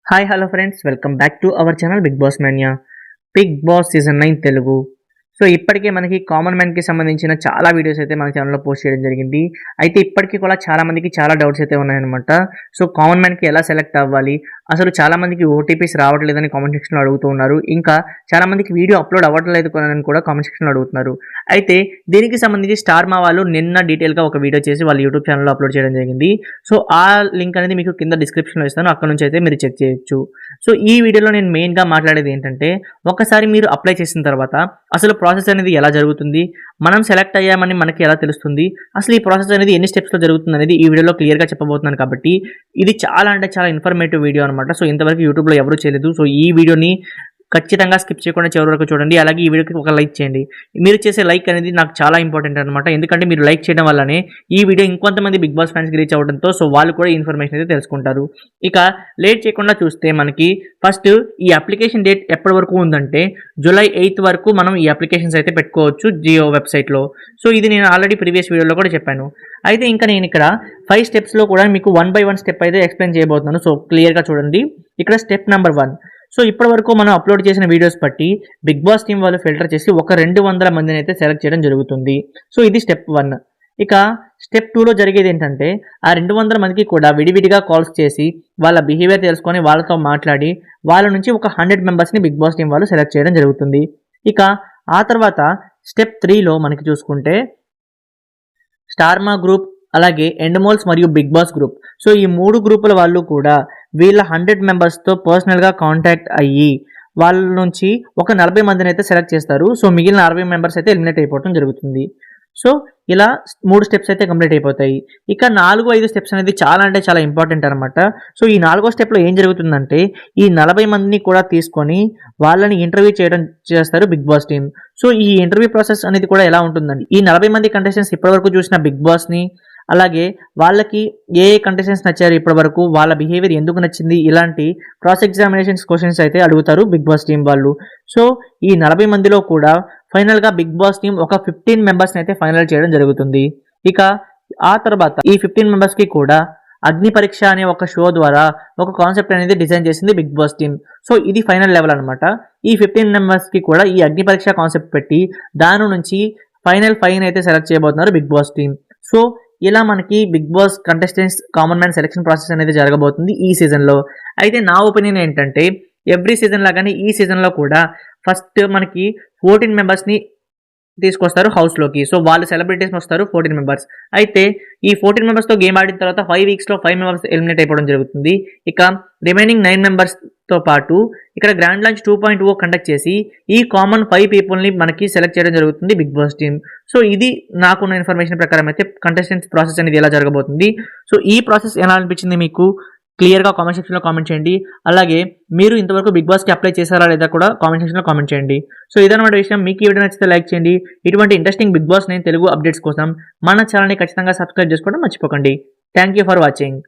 Hi hello friends, welcome back to our channel Bigg Boss Manya. Bigg Boss season 9 Telugu. So ఇప్పటికే మనకి common మ్యాన్కి సంబంధించిన చాలా videos అయితే మన ఛానల్లో పోస్ట్ చేయడం జరిగింది. అయితే ఇప్పటికీ కూడా చాలా మందికి చాలా డౌట్స్ అయితే ఉన్నాయన్నమాట. సో కామన్ మ్యాన్కి ఎలా సెలెక్ట్ అవ్వాలి, అసలు చాలా మందికి ఓటీపీస్ రావట్లేదని కామెంట్ సెక్షన్లో అడుగుతూ ఉన్నారు. ఇంకా చాలా మందికి వీడియో అప్లోడ్ అవ్వట్లేదు అని కూడా కామెంట్ సెక్షన్లో అడుగుతున్నారు. అయితే దీనికి సంబంధించి స్టార్ మా వాళ్ళు నిన్న డీటెయిల్గా ఒక వీడియో చేసి వాళ్ళ యూట్యూబ్ ఛానల్లో అప్లోడ్ చేయడం జరిగింది. సో ఆ లింక్ అనేది మీకు కింద డిస్క్రిప్షన్లో ఇస్తాను, అక్కడ నుంచి అయితే మీరు చెక్ చేయొచ్చు. సో ఈ వీడియోలో నేను మెయిన్గా మాట్లాడేది ఏంటంటే, ఒకసారి మీరు అప్లై చేసిన తర్వాత అసలు ప్రాసెస్ అనేది ఎలా జరుగుతుంది, మనం సెలెక్ట్ అయ్యామని మనకి ఎలా తెలుస్తుంది, అసలు ఈ ప్రాసెస్ అనేది ఎన్ని స్టెప్స్లో జరుగుతుంది అనేది ఈ వీడియోలో క్లియర్గా చెప్పబోతున్నాను. కాబట్టి ఇది చాలా అంటే చాలా ఇన్ఫర్మేటివ్ వీడియో అనమాట. సో ఇంతవరకు యూట్యూబ్లో ఎవరూ చేయలేదు. సో ఈ వీడియోని ఖచ్చితంగా స్కిప్ చేయకుండా చివరి వరకు చూడండి. అలాగే ఈ వీడియోకి ఒక లైక్ చేయండి. మీరు చేసే లైక్ అనేది నాకు చాలా ఇంపార్టెంట్ అనమాట. ఎందుకంటే మీరు లైక్ చేయడం వల్లనే ఈ వీడియో ఇంకొంతమంది బిగ్ బాస్ ఫ్యాన్స్కి రీచ్ అవ్వడంతో సో వాళ్ళు కూడా ఇన్ఫర్మేషన్ అయితే తెలుసుకుంటారు. ఇక లేట్ చేయకుండా చూస్తే మనకి ఫస్ట్ ఈ అప్లికేషన్ డేట్ ఎప్పటి వరకు ఉందంటే జూలై 8 వరకు మనం ఈ అప్లికేషన్స్ అయితే పెట్టుకోవచ్చు జియో వెబ్సైట్లో. సో ఇది నేను ఆల్రెడీ ప్రీవియస్ వీడియోలో కూడా చెప్పాను. అయితే ఇంకా నేను ఇక్కడ 5 స్టెప్స్లో కూడా మీకు 1 by 1 స్టెప్ అయితే ఎక్స్ప్లెయిన్ చేయబోతున్నాను. సో క్లియర్గా చూడండి. ఇక్కడ స్టెప్ నెంబర్ 1. సో ఇప్పటి వరకు మనం అప్లోడ్ చేసిన వీడియోస్ బట్టి బిగ్ బాస్ టీం వాళ్ళు ఫిల్టర్ చేసి ఒక 200 మందిని అయితే సెలెక్ట్ చేయడం జరుగుతుంది. సో ఇది స్టెప్ 1. ఇక స్టెప్ 2లో జరిగేది ఏంటంటే, ఆ 200 మందికి కూడా విడివిడిగా కాల్స్ చేసి వాళ్ళ బిహేవియర్ తెలుసుకొని వాళ్ళతో మాట్లాడి వాళ్ళ నుంచి ఒక 100 మెంబర్స్ని బిగ్ బాస్ టీం వాళ్ళు సెలెక్ట్ చేయడం జరుగుతుంది. ఇక ఆ తర్వాత స్టెప్ 3లో మనకి చూసుకుంటే స్టార్మా గ్రూప్, అలాగే ఎండమోల్స్ మరియు బిగ్ బాస్ గ్రూప్. సో ఈ 3 గ్రూపుల వాళ్ళు కూడా వీళ్ళ 100 మెంబర్స్తో పర్సనల్గా కాంటాక్ట్ అయ్యి వాళ్ళ నుంచి ఒక 40 మందిని అయితే సెలెక్ట్ చేస్తారు. సో మిగిలిన 60 మెంబర్స్ అయితే ఎలిమినేట్ అయిపోవడం జరుగుతుంది. సో ఇలా 3 స్టెప్స్ అయితే కంప్లీట్ అయిపోతాయి. ఇక 4-5 స్టెప్స్ అనేది చాలా అంటే చాలా ఇంపార్టెంట్ అనమాట. సో ఈ 4వ స్టెప్లో ఏం జరుగుతుందంటే, ఈ 40 మందిని కూడా తీసుకొని వాళ్ళని ఇంటర్వ్యూ చేస్తారు బిగ్ బాస్ టీమ్. సో ఈ ఇంటర్వ్యూ ప్రాసెస్ అనేది కూడా ఎలా ఉంటుందండి, ఈ 40 మంది కంటెస్టెంట్స్ ఇప్పటివరకు చూసిన బిగ్ బాస్ని, అలాగే వాళ్ళకి ఏ కంటెస్టెంట్స్ నచ్చారు ఇప్పటి వరకు, వాళ్ళ బిహేవియర్ ఎందుకు నచ్చింది, ఇలాంటి క్రాస్ ఎగ్జామినేషన్స్ క్వశ్చన్స్ అయితే అడుగుతారు బిగ్ బాస్ టీం వాళ్ళు. సో ఈ 40 మందిలో కూడా ఫైనల్గా బిగ్ బాస్ టీం ఒక 15 మెంబర్స్ని అయితే ఫైనల్ చేయడం జరుగుతుంది. ఇక ఆ తర్వాత ఈ 15 మెంబర్స్కి కూడా అగ్ని పరీక్ష అనే ఒక షో ద్వారా ఒక కాన్సెప్ట్ అనేది డిజైన్ చేసింది బిగ్ బాస్ టీం. సో ఇది ఫైనల్ లెవెల్ అనమాట. ఈ 15 మెంబర్స్కి కూడా ఈ అగ్ని పరీక్ష కాన్సెప్ట్ పెట్టి దాని నుంచి ఫైనల్ 5 అయితే సెలెక్ట్ చేయబోతున్నారు బిగ్ బాస్ టీం. సో ఇలా మనకి Bigg Boss contestants common man selection process అనేది జరగబోతుంది ఈ సీజన్లో. అయితే నా ఒపీనియన్ ఏంటంటే, ఎవ్రీ సీజన్ లాగానే ఈ సీజన్లో కూడా ఫస్ట్ మనకి 14 మెంబర్స్ని తీసుకొస్తారు హౌస్లోకి. సో వాళ్ళు సెలబ్రిటీస్ వస్తారు 14 మెంబర్స్. అయితే ఈ 14 మెంబర్స్తో గేమ్ ఆడిన తర్వాత 5 వీక్స్లో 5 మెంబర్స్ ఎలిమినేట్ అయిపోవడం జరుగుతుంది. ఇక రిమైనింగ్ 9 మెంబర్స్తో పాటు ఇక్కడ గ్రాండ్ లాంచ్ 2.0 కండక్ట్ చేసి ఈ కామన్ 5 పీపుల్ని మనకి సెలెక్ట్ చేయడం జరుగుతుంది బిగ్ బాస్ టీమ్. సో ఇది నాకున్న ఇన్ఫర్మేషన్ ప్రకారం అయితే కంటెస్టెంట్స్ ప్రాసెస్ అనేది ఎలా జరగబోతుంది. సో ఈ ప్రాసెస్ ఎలా అనిపించింది మీకు క్లియర్గా కామెంట్ సెక్షన్లో కామెంట్ చేయండి. అలాగే మీరు ఇంతవరకు బిగ్ బాస్కి అప్లై చేశారా లేదా కూడా కామెంట్ సెక్షన్లో కామెంట్ చేయండి. సో ఇదన్నమాట విషయం. మీకు ఈ వీడియో నచ్చితే లైక్ చేయండి. ఇటువంటి interesting Bigg Boss 9 Telugu updates కోసం మన ఛానల్ని ఖచ్చితంగా సబ్స్క్రైబ్ చేసుకోవడం మర్చిపోకండి. Thank you for watching.